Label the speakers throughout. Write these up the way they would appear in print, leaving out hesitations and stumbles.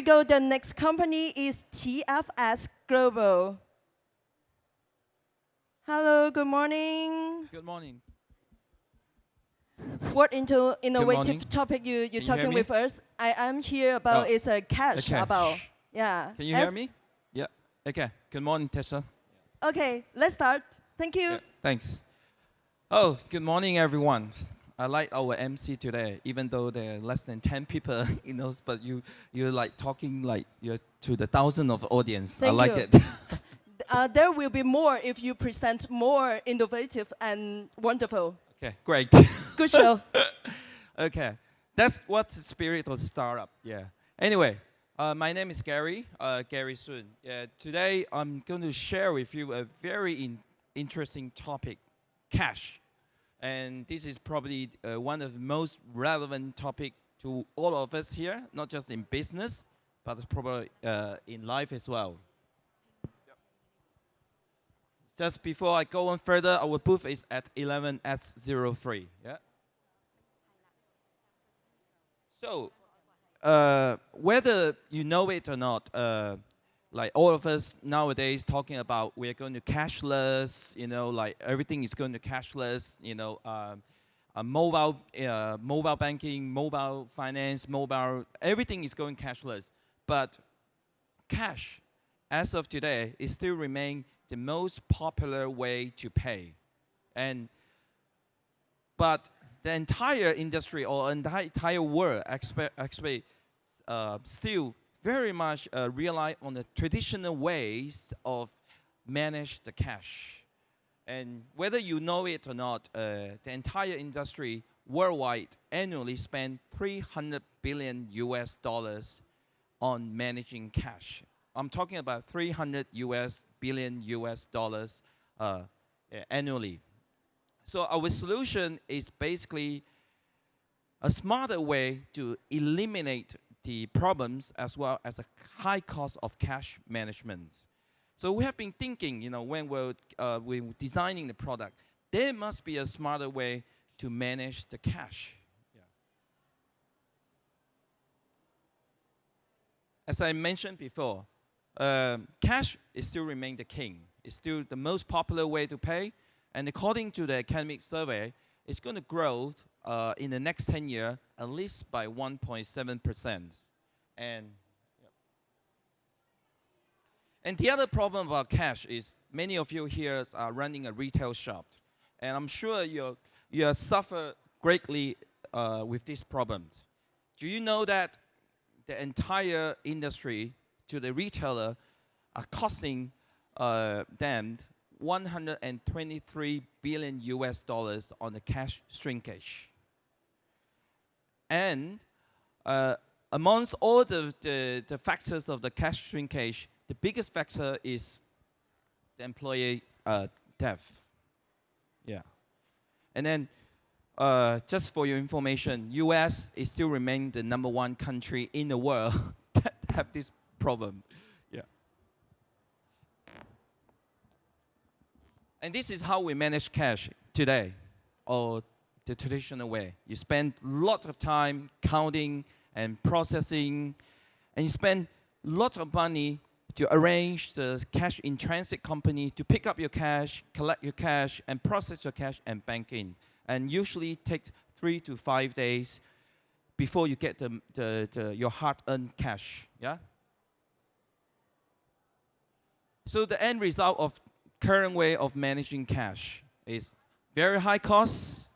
Speaker 1: we go. The next company is TFS Global. Hello, good morning.
Speaker 2: Good morning.
Speaker 1: What innovative
Speaker 2: morning.
Speaker 1: topic you're
Speaker 2: you
Speaker 1: talking with us? I am here about is a cash,
Speaker 2: cash.
Speaker 1: about. Yeah.
Speaker 2: Can you hear me? Yeah. Okay. Good morning, Tessa.
Speaker 1: Okay, let's start. Thank you.
Speaker 2: Yeah, thanks. Oh, good morning, everyone. I like our MC today, even though there are less than 10 people in those, but you're like talking like you're to the thousand of audience.
Speaker 1: Thank
Speaker 2: I like
Speaker 1: you.
Speaker 2: it.
Speaker 1: There will be more if you present more innovative and wonderful.
Speaker 2: Okay, great.
Speaker 1: Good show.
Speaker 2: Okay, that's what's the spirit of startup. Yeah. Anyway, my name is Gary. Gary Sun. Today I'm going to share with you a very interesting topic, cash. And this is probably one of the most relevant topic to all of us here, not just in business, but probably in life as well. Yep. Just before I go on further, our booth is at 11S03. Yeah. So, whether you know it or not, like all of us nowadays talking about we're going to cashless, like everything is going to cashless, mobile banking, mobile finance, everything is going cashless. But cash, as of today, is still remain the most popular way to pay. But the entire industry or entire world actually still very much rely on the traditional ways of manage the cash. And whether you know it or not, the entire industry worldwide annually spend $300 billion on managing cash. I'm talking about 300 billion US dollars annually. So our solution is basically a smarter way to eliminate the problems as well as a high cost of cash management. So we have been thinking, when we're designing the product, there must be a smarter way to manage the cash. Yeah. As I mentioned before, cash is still remain the king. It's still the most popular way to pay. And according to the academic survey, it's going to grow in the next 10 years at least by 1.7%. And the other problem about cash is many of you here are running a retail shop. And I'm sure you suffer greatly with these problems. Do you know that the entire industry to the retailer are costing them 123 billion US dollars on the cash shrinkage? And amongst all the factors of the cash shrinkage, the biggest factor is the employee death. Yeah. And then, just for your information, US is still remain the #1 country in the world that have this problem. Yeah. And this is how we manage cash today, or the traditional way. You spend lots of time counting and processing, and you spend lots of money to arrange the cash in transit company to pick up your cash, collect your cash, and process your cash and bank in. And usually takes 3 to 5 days before you get your hard-earned cash. Yeah. So the end result of current way of managing cash is very high costs,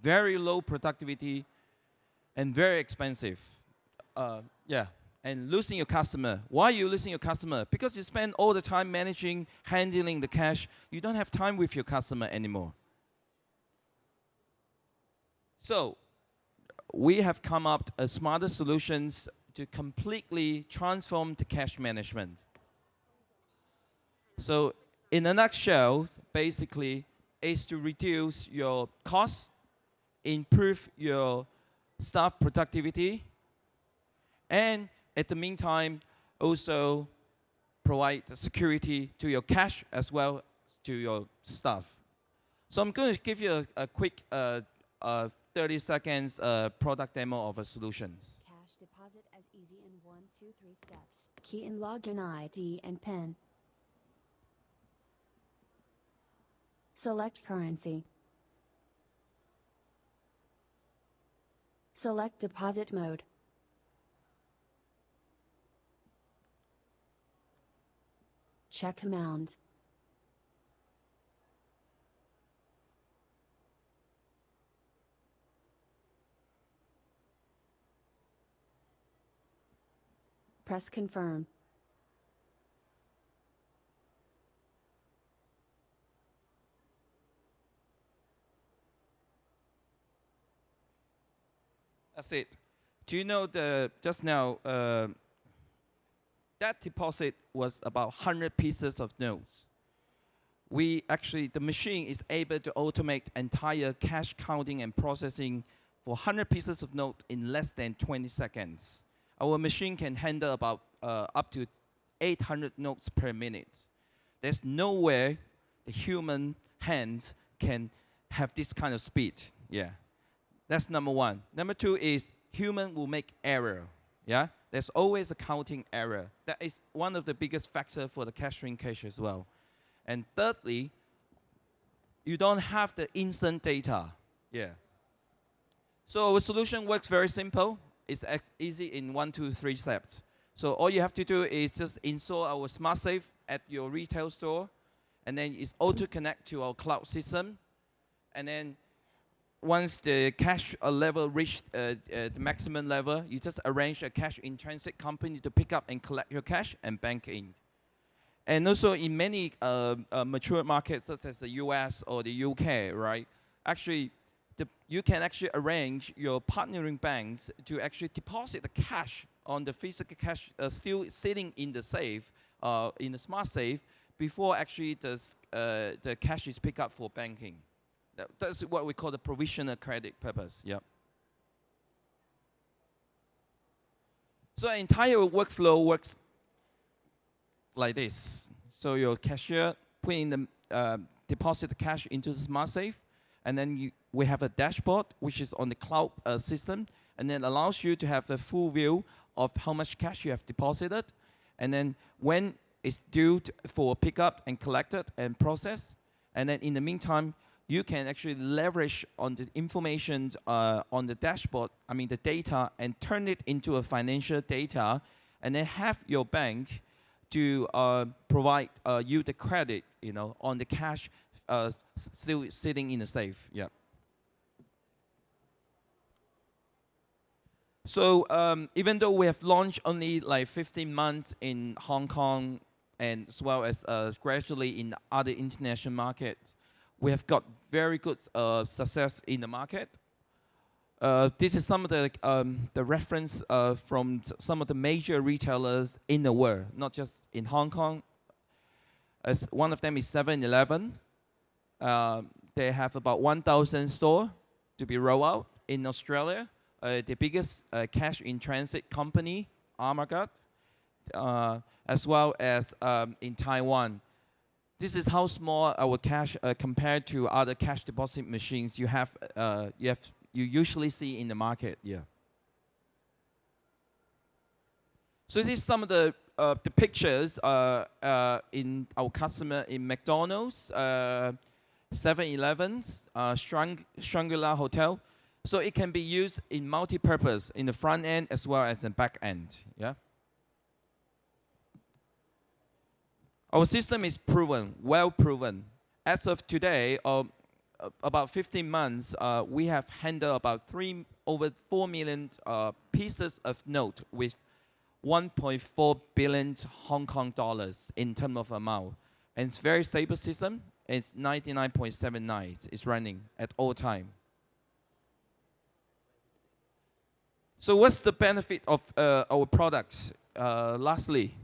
Speaker 2: very low productivity, and very expensive. Yeah. And losing your customer. Why are you losing your customer? Because you spend all the time managing, handling the cash. You don't have time with your customer anymore. So we have come up with smarter solutions to completely transform the cash management. So in a nutshell, basically, is to reduce your costs, improve your staff productivity, and at the meantime, also provide security to your cash as well as to your staff. So I'm going to give you a quick 30 seconds product demo of a solutions.
Speaker 3: Cash deposit as easy in 1 1, 2, 3 steps. Key in login ID and PIN. Select currency. Select deposit mode. Check amount. Press confirm.
Speaker 2: That's it. Do you know just now, that deposit was about 100 pieces of notes. The machine is able to automate entire cash counting and processing for 100 pieces of note in less than 20 seconds. Our machine can handle about up to 800 notes per minute. There's nowhere the human hands can have this kind of speed. Yeah, that's number one. Number two is human will make error. Yeah, there's always a counting error. That is one of the biggest factors for the cash shrinkage as well. And thirdly, you don't have the instant data. Yeah. So our solution works very simple. It's easy in 1, 2, 3 steps. So all you have to do is just install our smart safe at your retail store, and then it's auto connect to our cloud system. And then once the cash level reached the maximum level, you just arrange a cash in transit company to pick up and collect your cash and bank in. And also in many mature markets such as the US or the UK, right? Actually, you can actually arrange your partnering banks to actually deposit the cash on the physical cash still sitting in the safe, in the smart safe, before actually the cash is picked up for banking. That's what we call the provisional credit purpose. Yep. So the entire workflow works like this. So your cashier put in the deposit the cash into the smart safe, and then we have a dashboard which is on the cloud system, and then allows you to have a full view of how much cash you have deposited, and then when it's due for pickup and collected and processed, and then in the meantime you can actually leverage on the information on the dashboard, I mean the data, and turn it into a financial data, and then have your bank to provide you the credit, on the cash still sitting in the safe. Yeah. So even though we have launched only like 15 months in Hong Kong, and as well as gradually in other international markets, we have got very good success in the market. This is some of the reference from some of the major retailers in the world, not just in Hong Kong. As one of them is 7-Eleven. They have about 1,000 stores to be rolled out in Australia. The biggest cash in transit company, Armaguard, as well as in Taiwan. This is how small our cash compared to other cash deposit machines you usually see in the market. Yeah. So this is some of the pictures in our customer in McDonald's, 7-Elevens, Shangri-La Hotel. So it can be used in multi-purpose in the front end as well as the back end. Yeah. Our system is proven, well proven. As of today, about 15 months, we have handled about over 4 million pieces of note with 1.4 billion Hong Kong dollars in terms of amount. And it's a very stable system. It's 99.79. It's running at all time. So what's the benefit of our products? Lastly,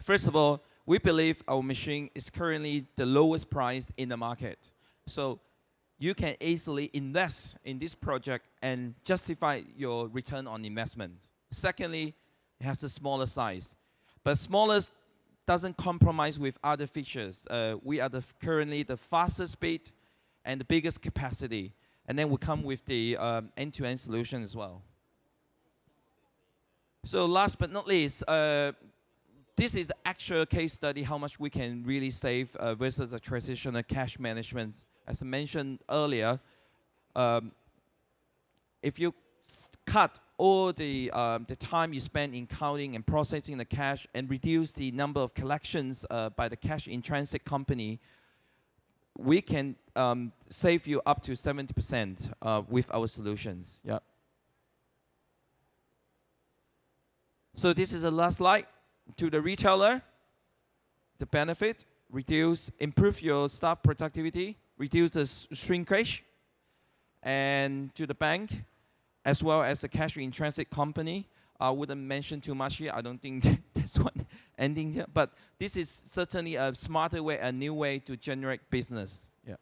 Speaker 2: first of all, we believe our machine is currently the lowest price in the market. So you can easily invest in this project and justify your return on investment. Secondly, it has a smaller size. But smaller doesn't compromise with other features. We are currently the fastest speed and the biggest capacity. And then we come with the end-to-end solution as well. So last but not least, this is the actual case study, how much we can really save versus a traditional cash management. As I mentioned earlier, if you cut all the time you spend in counting and processing the cash and reduce the number of collections by the cash in transit company, we can save you up to 70% with our solutions. Yeah. So this is the last slide. To the retailer, the benefit, improve your staff productivity, reduce the shrinkage, and to the bank, as well as the cash in transit company. I wouldn't mention too much here. I don't think there's one ending here. But this is certainly a smarter way, a new way to generate business. Yeah.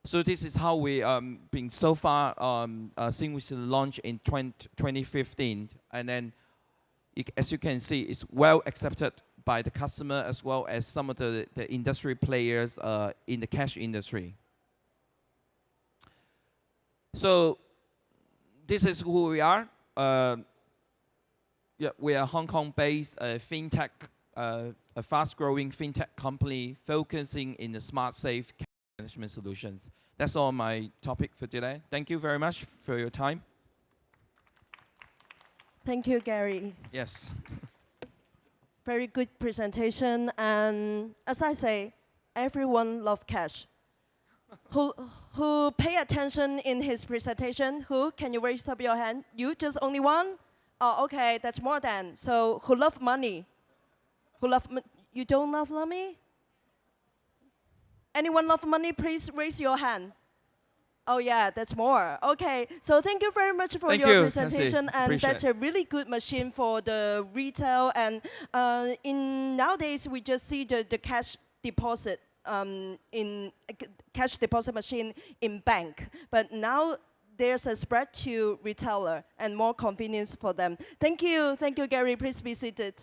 Speaker 2: So this is how we been so far since we launched in 2015, and then as you can see, it's well accepted by the customer as well as some of the industry players in the cash industry. So this is who we are. Yeah, we are a Hong Kong-based fintech, a fast-growing fintech company focusing in the smart, safe cash management solutions. That's all my topic for today. Thank you very much for your time.
Speaker 1: Thank you, Gary.
Speaker 2: Yes.
Speaker 1: Very good presentation. And as I say, everyone loves cash. Who pay attention in his presentation? Who? Can you raise up your hand? You, just only one? Oh, okay, that's more than. So who love money? You don't love money? Anyone love money? Please raise your hand. Oh yeah, that's more. Okay, so thank you very much for your presentation, and that's a really good machine for the retail. And in nowadays, we just see the cash deposit in cash deposit machine in bank, but now there's a spread to retailer and more convenience for them. Thank you, Gary. Please be seated.